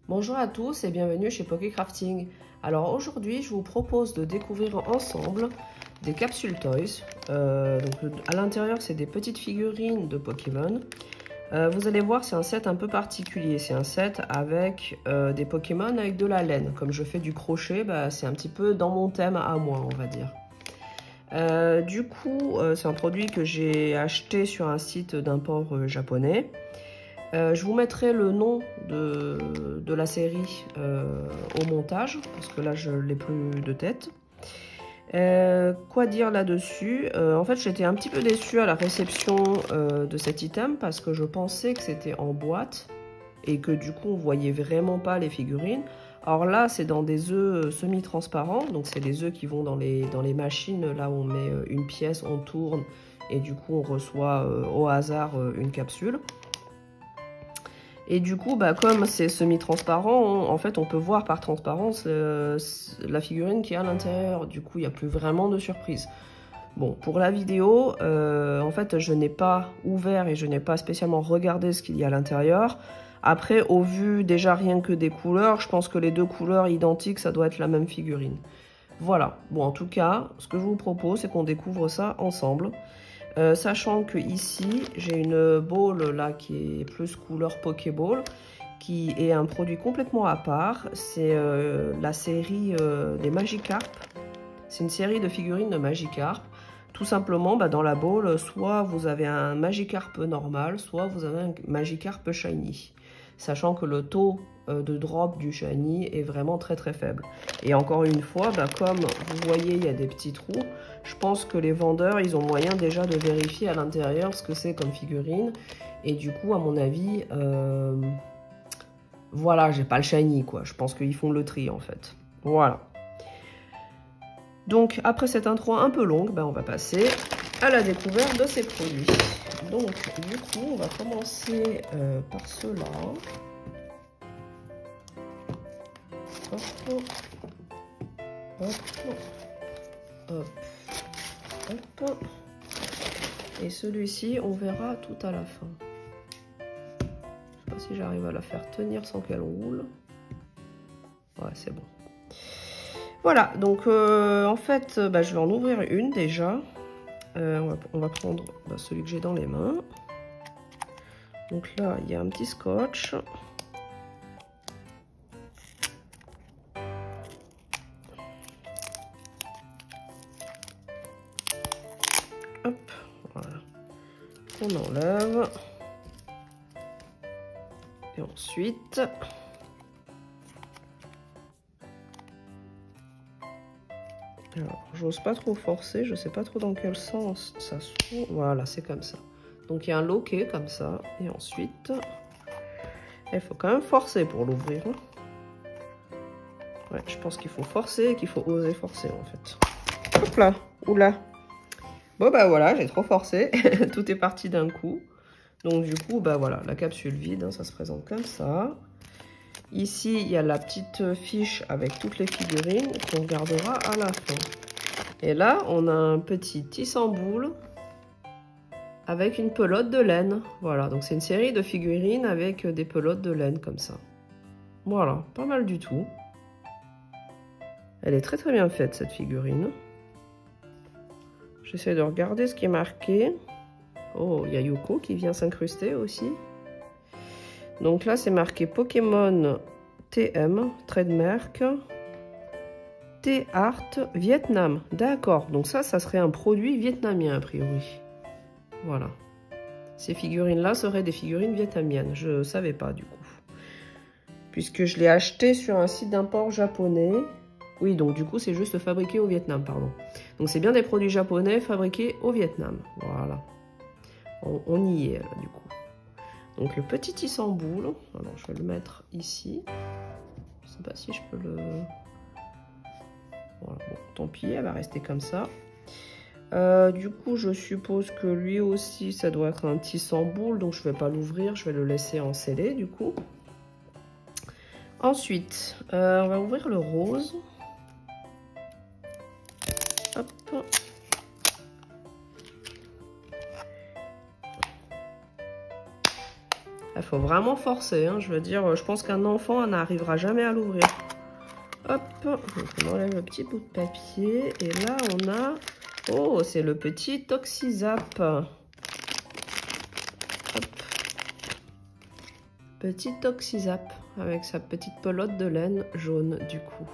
Bonjour à tous et bienvenue chez Pokécrafting. Alors aujourd'hui je vous propose de découvrir ensemble des capsules toys. À l'intérieur c'est des petites figurines de Pokémon. Vous allez voir, c'est un set un peu particulier. C'est un set avec des Pokémon avec de la laine. Comme je fais du crochet, c'est un petit peu dans mon thème à moi, on va dire. C'est un produit que j'ai acheté sur un site d'import japonais. Je vous mettrai le nom de la série au montage, parce que là je l'ai plus de tête. Quoi dire là-dessus? En fait, j'étais un petit peu déçue à la réception de cet item, parce que je pensais que c'était en boîte, et que du coup on voyait vraiment pas les figurines. Alors là, c'est dans des œufs semi-transparents, donc c'est les œufs qui vont dans les machines, là où on met une pièce, on tourne, et du coup on reçoit au hasard une capsule. Et du coup, comme c'est semi-transparent, en fait, on peut voir par transparence la figurine qui est à l'intérieur. Du coup, il n'y a plus vraiment de surprise. Bon, pour la vidéo, en fait, je n'ai pas ouvert et je n'ai pas spécialement regardé ce qu'il y a à l'intérieur. Après, au vu déjà rien que des couleurs, je pense que les deux couleurs identiques, ça doit être la même figurine. Voilà. Bon, en tout cas, ce que je vous propose, c'est qu'on découvre ça ensemble. Sachant que ici j'ai une ball là qui est plus couleur Pokéball, qui est un produit complètement à part. C'est la série des Magikarp. C'est une série de figurines de Magikarp. Tout simplement, dans la ball, soit vous avez un Magikarp normal, soit vous avez un Magikarp shiny. Sachant que le taux de drop du shiny est vraiment très très faible. Et encore une fois, comme vous voyez, il y a des petits trous. Je pense que les vendeurs, ils ont moyen déjà de vérifier à l'intérieur ce que c'est comme figurine. Et du coup, à mon avis, voilà, j'ai pas le shiny, quoi. Je pense qu'ils font le tri, en fait. Voilà. Donc, après cette intro un peu longue, on va passer à la découverte de ces produits. Donc, du coup, on va commencer par ceux-là. Hop, hop, hop, hop. Et celui-ci, on verra tout à la fin. Je sais pas si j'arrive à la faire tenir sans qu'elle roule. Ouais, c'est bon. Voilà, donc en fait, je vais en ouvrir une déjà. On va prendre celui que j'ai dans les mains. Donc là, il y a un petit scotch. Hop, voilà. On enlève. Et ensuite... Alors, j'ose pas trop forcer, je sais pas trop dans quel sens ça s'ouvre. Voilà, c'est comme ça. Donc il y a un loquet comme ça. Et ensuite, il faut quand même forcer pour l'ouvrir. Ouais, je pense qu'il faut forcer et qu'il faut oser forcer en fait. Hop là, oula. Bon voilà, j'ai trop forcé. Tout est parti d'un coup. Donc du coup, voilà, la capsule vide, ça se présente comme ça. Ici, il y a la petite fiche avec toutes les figurines qu'on regardera à la fin. Et là, on a un petit tissu-boule avec une pelote de laine. Voilà, donc c'est une série de figurines avec des pelotes de laine comme ça. Voilà, pas mal du tout. Elle est très très bien faite cette figurine. J'essaie de regarder ce qui est marqué. Oh, il y a Yuko qui vient s'incruster aussi. Donc là, c'est marqué Pokémon TM, trademark, T-Art, Vietnam. D'accord, donc ça serait un produit vietnamien a priori. Voilà. Ces figurines-là seraient des figurines vietnamiennes. Je ne savais pas du coup. Puisque je l'ai acheté sur un site d'import japonais. Oui, donc du coup, c'est juste fabriqué au Vietnam, pardon. Donc c'est bien des produits japonais fabriqués au Vietnam. Voilà. On y est là, du coup. Donc le petit tissu-boule, alors je vais le mettre ici. Je sais pas si je peux le... Voilà, bon, tant pis, elle va rester comme ça. Du coup, je suppose que lui aussi, ça doit être un tissu-boule, donc je vais pas l'ouvrir, je vais le laisser en scellé du coup. Ensuite, on va ouvrir le rose. Hop. Il faut vraiment forcer, hein. Je veux dire, je pense qu'un enfant n'arrivera jamais à l'ouvrir. Hop, donc on enlève le petit bout de papier. Et là, on a... Oh, c'est le petit Toxizap. Hop. Petit Toxizap avec sa petite pelote de laine jaune du coup.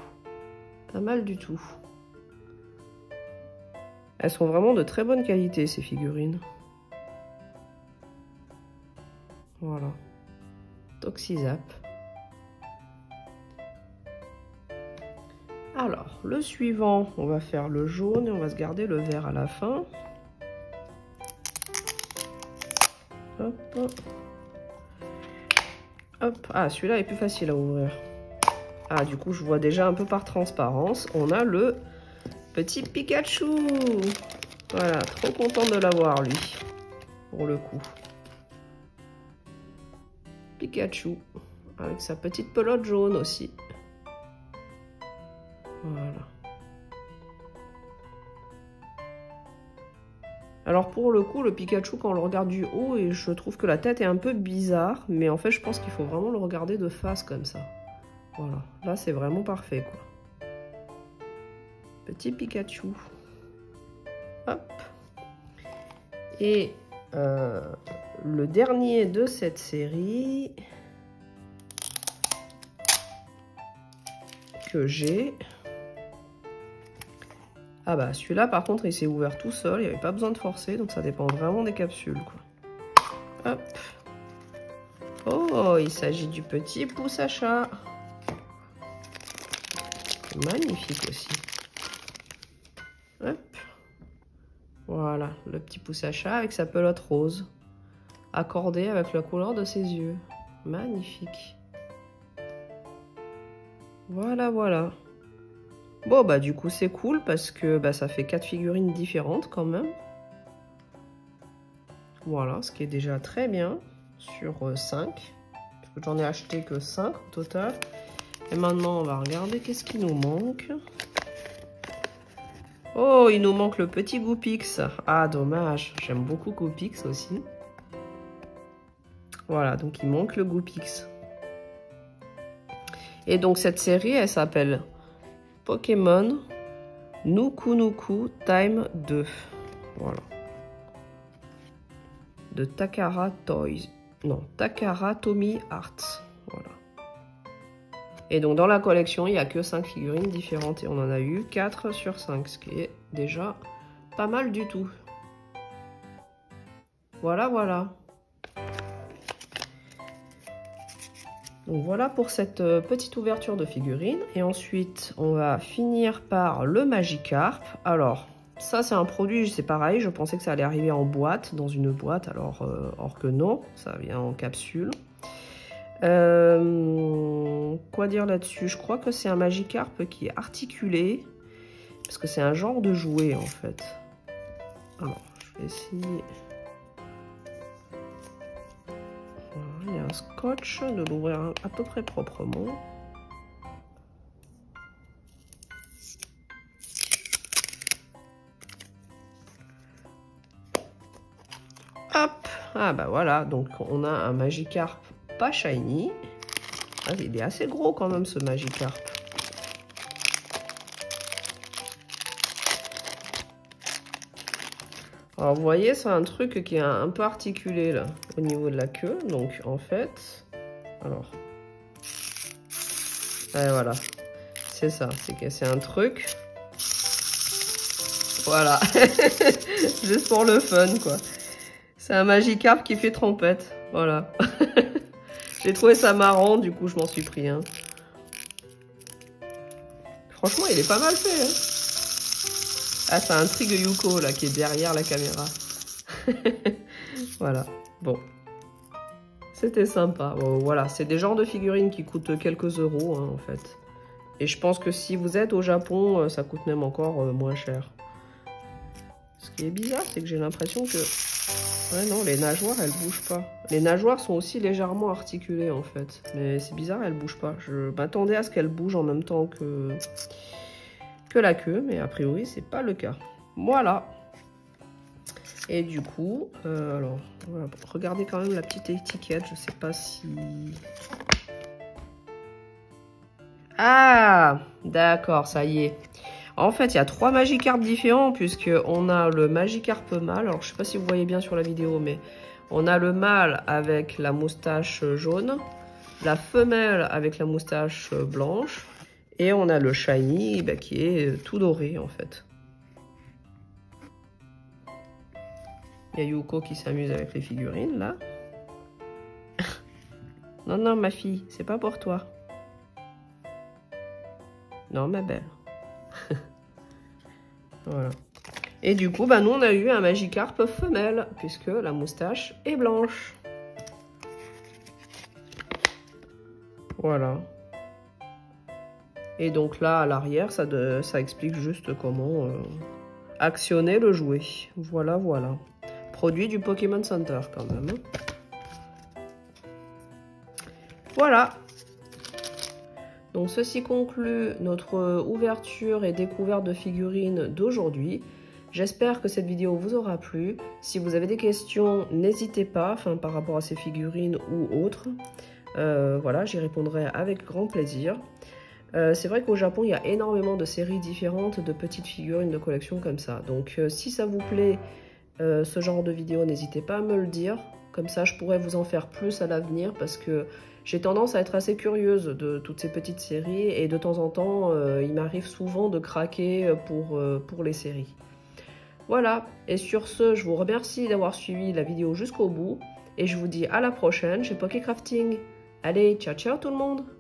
Pas mal du tout. Elles sont vraiment de très bonne qualité ces figurines. Voilà. Toxizap. Alors, le suivant, on va faire le jaune et on va se garder le vert à la fin. Hop. Hop. Ah, celui-là est plus facile à ouvrir. Ah, du coup, je vois déjà un peu par transparence. On a le petit Pikachu. Voilà, trop content de l'avoir, lui. Pour le coup. Pikachu. Avec sa petite pelote jaune aussi. Voilà. Alors pour le coup, le Pikachu, quand on le regarde du haut, et je trouve que la tête est un peu bizarre, mais en fait, je pense qu'il faut vraiment le regarder de face comme ça. Voilà, là c'est vraiment parfait, quoi. Petit Pikachu. Hop. Et le dernier de cette série que j'ai... Ah bah celui-là par contre il s'est ouvert tout seul, il n'y avait pas besoin de forcer, donc ça dépend vraiment des capsules, quoi. Hop. Oh, il s'agit du petit pouce à chat. Magnifique aussi. Hop. Voilà, le petit pouce à chat avec sa pelote rose. Accordée avec la couleur de ses yeux. Magnifique. Voilà, voilà. Bon, bah du coup, c'est cool parce que bah, ça fait 4 figurines différentes quand même. Voilà, ce qui est déjà très bien sur 5. Parce que j'en ai acheté que 5 au total. Et maintenant, on va regarder qu'est-ce qui nous manque. Oh, il nous manque le petit Goopix. Ah, dommage. J'aime beaucoup Goopix aussi. Voilà, donc il manque le Goopix. Et donc, cette série, elle s'appelle Pokémon Nuku Nuku Time 2. Voilà. De Takara Toys. Non, Takara Tomy Arts. Voilà. Et donc dans la collection, il n'y a que 5 figurines différentes. Et on en a eu 4 sur 5. Ce qui est déjà pas mal du tout. Voilà, voilà. Donc voilà pour cette petite ouverture de figurines. Et ensuite, on va finir par le Magikarp. Alors, ça c'est un produit, c'est pareil, je pensais que ça allait arriver en boîte, dans une boîte, alors or que non, ça vient en capsule. Quoi dire là-dessus? Je crois que c'est un Magikarp qui est articulé, parce que c'est un genre de jouet en fait. Alors, je vais essayer... Il y a un scotch, de l'ouvrir à peu près proprement. Hop! Ah bah voilà, donc on a un Magikarp pas shiny. Ah, il est assez gros quand même ce Magikarp. Alors vous voyez, c'est un truc qui est un peu articulé là, au niveau de la queue. Donc en fait, alors, ouais, voilà, c'est ça, c'est que c'est un truc, voilà, juste pour le fun quoi. C'est un Magikarp qui fait trompette, voilà. J'ai trouvé ça marrant, du coup je m'en suis pris un. Franchement, il est pas mal fait, hein. Ah, ça intrigue Yuko, là, qui est derrière la caméra. Voilà, bon. C'était sympa. Bon, voilà, c'est des genres de figurines qui coûtent quelques euros, hein, en fait. Et je pense que si vous êtes au Japon, ça coûte même encore moins cher. Ce qui est bizarre, c'est que j'ai l'impression que... Ouais, non, les nageoires, elles bougent pas. Les nageoires sont aussi légèrement articulées, en fait. Mais c'est bizarre, elles bougent pas. Je m'attendais à ce qu'elles bougent en même temps que la queue, mais a priori c'est pas le cas. Voilà. Et du coup, alors, voilà, regardez quand même la petite étiquette, je sais pas si... Ah, d'accord, ça y est. En fait, il y a 3 Magikarp différents, puisqu'on a le Magikarp mâle. Alors, je sais pas si vous voyez bien sur la vidéo, mais on a le mâle avec la moustache jaune, la femelle avec la moustache blanche, et on a le shiny bah, qui est tout doré, en fait. Il y a Yuko qui s'amuse avec les figurines, là. Non, non, ma fille, c'est pas pour toi. Non, ma belle. Voilà. Et du coup, bah, nous, on a eu un Magikarp femelle, puisque la moustache est blanche. Voilà. Et donc là, à l'arrière, ça explique juste comment actionner le jouet. Voilà, voilà. Produit du Pokémon Center, quand même. Voilà. Donc ceci conclut notre ouverture et découverte de figurines d'aujourd'hui. J'espère que cette vidéo vous aura plu. Si vous avez des questions, n'hésitez pas, par rapport à ces figurines ou autres. Voilà, j'y répondrai avec grand plaisir. C'est vrai qu'au Japon, il y a énormément de séries différentes de petites figurines de collection comme ça. Donc si ça vous plaît, ce genre de vidéo, n'hésitez pas à me le dire. Comme ça, je pourrais vous en faire plus à l'avenir parce que j'ai tendance à être assez curieuse de toutes ces petites séries et de temps en temps, il m'arrive souvent de craquer pour les séries. Voilà, et sur ce, je vous remercie d'avoir suivi la vidéo jusqu'au bout et je vous dis à la prochaine chez Pokécrafting. Allez, ciao ciao tout le monde!